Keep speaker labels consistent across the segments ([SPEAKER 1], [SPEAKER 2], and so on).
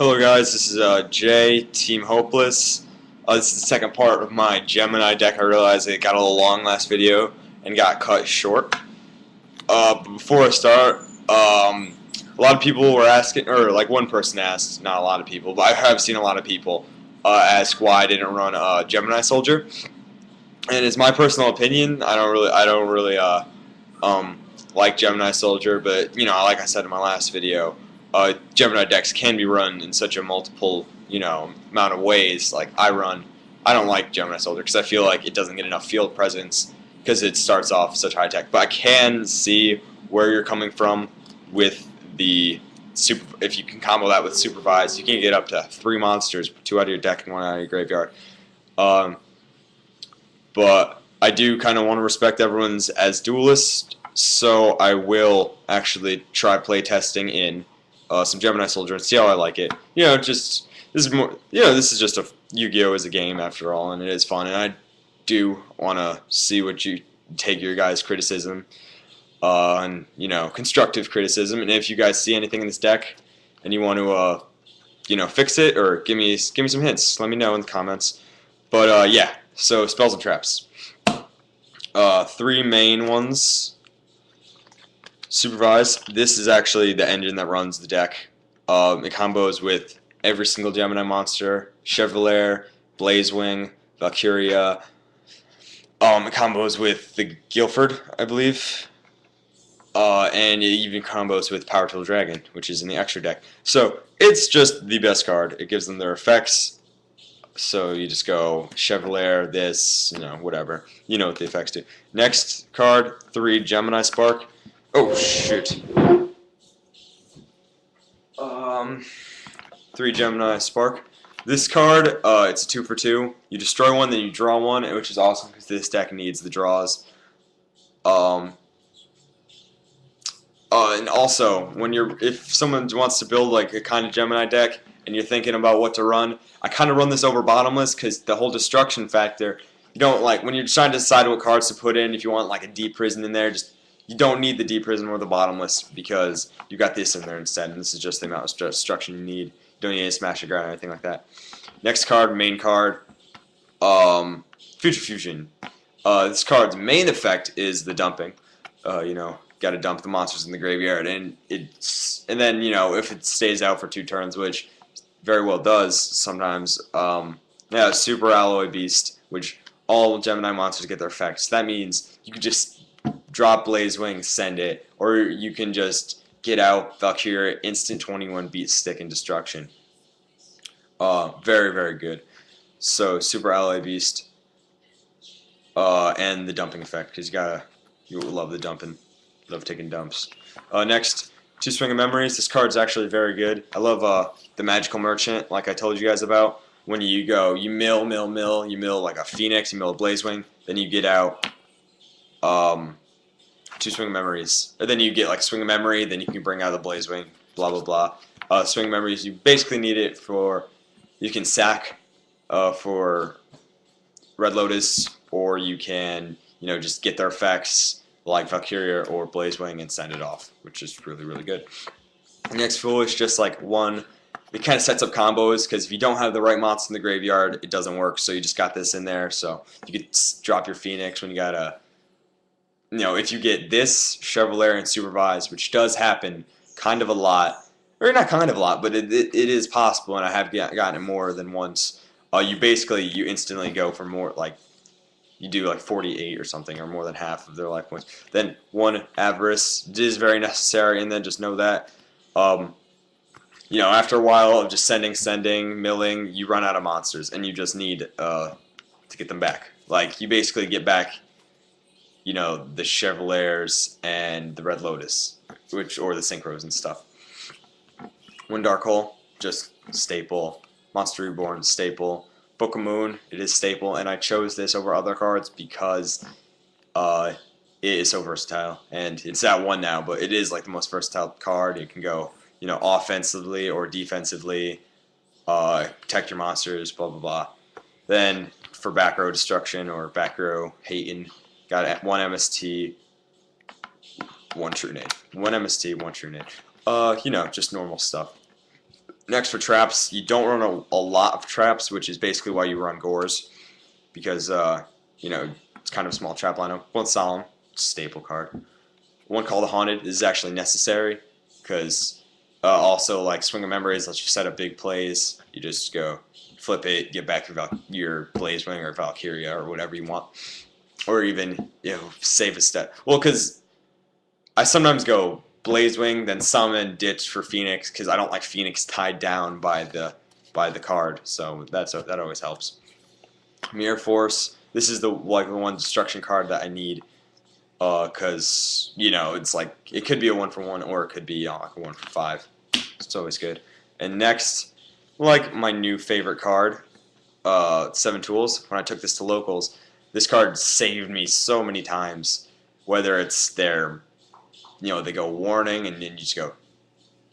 [SPEAKER 1] Hello guys, this is Jay, Team Hopeless. This is the second part of my Gemini deck. I realized it got a little long last video and got cut short. But before I start, a lot of people were asking, or like one person asked, not a lot of people, but I have seen a lot of people ask why I didn't run Gemini Soldier. And it's my personal opinion. I don't really like Gemini Soldier, but like I said in my last video, Gemini decks can be run in such a multiple amount of ways. Like I don't like Gemini Soldier because I feel like it doesn't get enough field presence because it starts off such high tech. But I can see where you're coming from with the super. If you can combo that with supervised, you can get up to 3 monsters, 2 out of your deck and 1 out of your graveyard. But I do kind of want to respect everyone's as duelist, so I will actually try play testing in some Gemini Soldier and see how I like it. This is just a Yu-Gi-Oh! Is a game after all, and it is fun. And I do want to see what you take your guys' criticism, and constructive criticism. And if you guys see anything in this deck and you want to fix it or give me some hints, let me know in the comments. But yeah. So, spells and traps. 3 main ones. Supervised. This is actually the engine that runs the deck. It combos with every single Gemini monster. Chevalier, Blazewing, Valkyria. It combos with the Guilford, I believe. And it even combos with Power Tool Dragon, which is in the extra deck. So, it's just the best card. It gives them their effects. So you just go Chevalier, this, whatever. You know what the effects do. Next card, 3 Gemini Spark. Oh, shoot. 3 Gemini Spark. This card, it's a 2 for 2. You destroy one, then you draw one, which is awesome because this deck needs the draws. And also, if someone wants to build like a kind of Gemini deck and you're thinking about what to run, I kind of run this over bottomless because the whole destruction factor, you don't like when you're trying to decide what cards to put in. If you want like a deep prison in there, you don't need the deep prison or the bottomless because you got this in there instead, and this is just the amount of destruction you need. You don't need to smash the ground or anything like that. Next card, main card, Future Fusion. This card's main effect is the dumping. Got to dump the monsters in the graveyard, and then if it stays out for 2 turns, which very well does sometimes. Super Alloy Beast, which all Gemini monsters get their effects. That means you can just drop Blazewing, send it, or you can just get out Valkyria, instant 21 beat stick and destruction. Very, very good. So Super Alloy Beast, and the dumping effect, because you love the dumping, love taking dumps. Next, 2 Swing of Memories. This card's actually very good. I love the Magical Merchant, like I told you guys about. When you go, you mill like a Phoenix, you mill a Blazewing, then you get out 2 Swing of Memories. Or then you get like Swing of Memory, then you can bring out the Blazewing, blah, blah, blah. Swing of Memories, you basically need it for, you can sack for Red Lotus, or you can, just get their effects like Valkyria or Blazewing and send it off, which is really, really good. Next Foolish, just like one, it kind of sets up combos because if you don't have the right monster in the graveyard, it doesn't work. So you just got this in there, so you could drop your Phoenix when you got a, if you get this Chevalier and Supervised, which does happen kind of a lot, or not kind of a lot, but it is possible, and I have gotten it more than once. You instantly go for more, like, you do like 48 or something, or more than half of their life points. Then 1 Avarice is very necessary, and then just know that, after a while of just sending, milling, you run out of monsters, and you just need to get them back. Like, you basically get back, the Chevaliers and the Red Lotus, or the Synchros and stuff. 1 Dark Hole, just staple. Monster Reborn, staple. Book of Moon, it is staple, and I chose this over other cards because it is so versatile, and it's at 1 now, but it is like the most versatile card. You can go, offensively or defensively, protect your monsters, blah, blah, blah. Then for back row destruction or back row hating, got 1 MST, 1 True Nade. 1 MST, 1 True Nade. Just normal stuff. Next for traps, you don't run a lot of traps, which is basically why you run Gores, because you know, it's kind of a small trap lineup. One Solemn, staple card. One Call the Haunted is actually necessary, because also like Swing of Memories lets you set up big plays. You just go flip it, get back your Blaze Wing or Valkyria or whatever you want, or even save a step. Well, because I sometimes go Blaze Wing, then summon, ditch for Phoenix, because I don't like Phoenix tied down by the card. So that always helps. Mirror Force. This is the one destruction card that I need, because it's like it could be a 1-for-1 or it could be like a 1-for-5. It's always good. And next, like my new favorite card, 7 Tools. When I took this to locals, this card saved me so many times. Whether it's their, they go Warning, and then you just go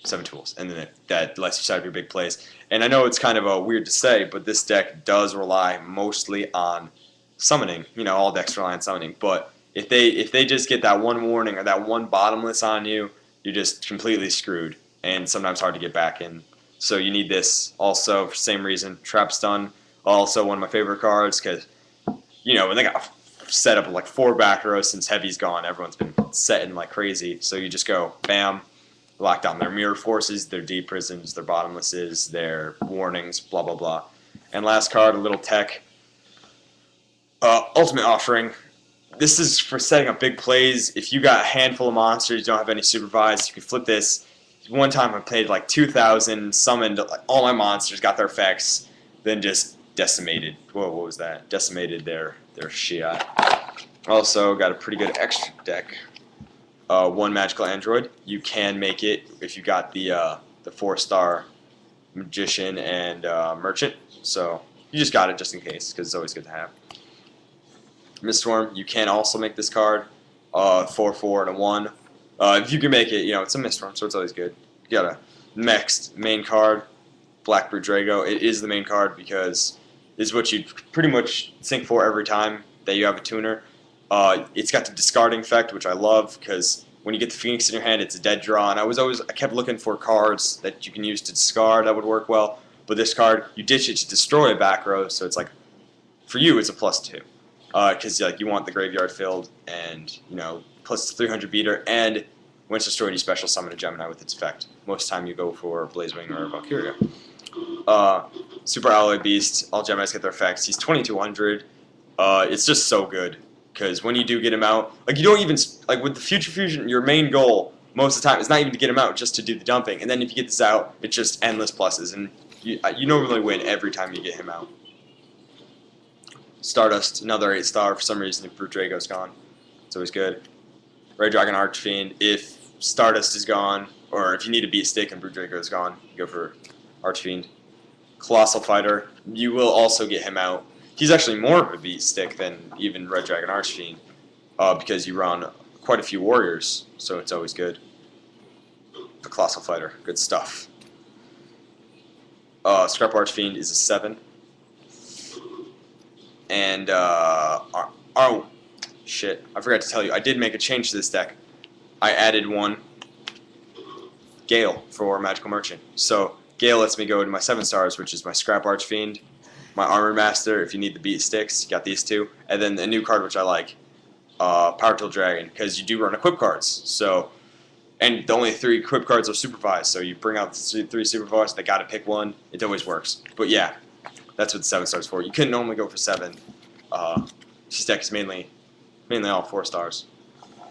[SPEAKER 1] 7 Tools, and then that lets you set up your big plays. And I know it's kind of weird to say, but this deck does rely mostly on summoning. All decks rely on summoning. But if they just get that one Warning or that one Bottomless on you, you're just completely screwed, and sometimes hard to get back in. So you need this also for the same reason. Trap Stun, also one of my favorite cards, because when they got set up with like 4 back rows since Heavy's gone, everyone's been setting like crazy. So you just go bam, lock down their Mirror Forces, their Deep Prisons, their Bottomlesses, their Warnings, blah blah blah. And last card, a little tech, Ultimate Offering. This is for setting up big plays. If you got a handful of monsters, you don't have any supervised, you can flip this. One time I played like 2,000, summoned like all my monsters, got their effects, then just decimated. Whoa, what was that? Decimated their Shiat. Also got a pretty good extra deck. 1 Magical Android. You can make it if you got the 4-star Magician and Merchant. So you just got it just in case, because it's always good to have. Miststorm. You can also make this card. 4/4 and a 1. If you can make it, it's a Miststorm, so it's always good. You got a next main card, Black Brute Drago. It is the main card because it's what you pretty much think for every time that you have a tuner. It's got the discarding effect, which I love, because when you get the Phoenix in your hand, it's a dead draw. And I kept looking for cards that you can use to discard that would work well. But this card, you ditch it to destroy a back row, so it's like, for you, it's a +2. Because you want the graveyard filled, and plus 300 beater, and when it's destroyed, you special summon a Gemini with its effect. Most of the time you go for Blazewing or Valkyria. Super Alloy Beast, all Geminis get their effects. He's 2200. It's just so good, because when you do get him out, you don't even, with the Future Fusion, your main goal most of the time is not even to get him out, just to do the dumping. And then if you get this out, it's just endless pluses, and you normally win every time you get him out. Stardust, another 8-star. For some reason, if Brute Drago's gone, it's always good. Red Dragon Archfiend, if Stardust is gone, or if you need a beat stick and Brute Drago is gone, you go for Archfiend. Colossal Fighter, you will also get him out. He's actually more of a beat stick than even Red Dragon Archfiend, because you run quite a few warriors, so it's always good. The Colossal Fighter, good stuff. Scrap Archfiend is a 7. And, oh, shit, I forgot to tell you, I did make a change to this deck. I added 1 Gale for Magical Merchant. So, Gale lets me go to my 7 stars, which is my Scrap Archfiend, my Armor Master, if you need the beat sticks, you got these 2, and then a new card which I like, Power Tool Dragon, because you do run equip cards. So, and the only 3 equip cards are supervised, so you bring out the 3 supervised, they gotta pick one, it always works. But yeah. That's what the 7 stars for. You couldn't normally go for 7. This deck is mainly all 4 stars.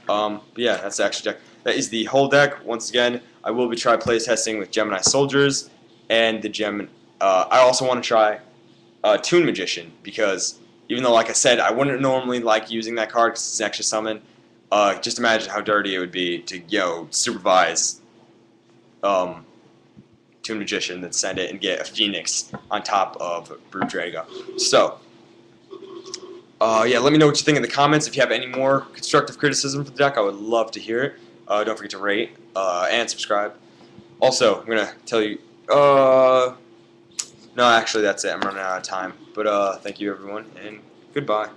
[SPEAKER 1] But yeah, that's the extra deck. That is the whole deck. Once again, I will be play testing with Gemini Soldiers and the Gemini. I also want to try Toon Magician, because even though, like I said, I wouldn't normally like using that card because it's an extra summon. Just imagine how dirty it would be to supervise Toon Magician, then send it and get a Phoenix on top of Brute Drago. So, yeah, let me know what you think in the comments. If you have any more constructive criticism for the deck, I would love to hear it. Don't forget to rate and subscribe. Also, I'm going to tell you, no, actually, that's it. I'm running out of time. But thank you, everyone, and goodbye.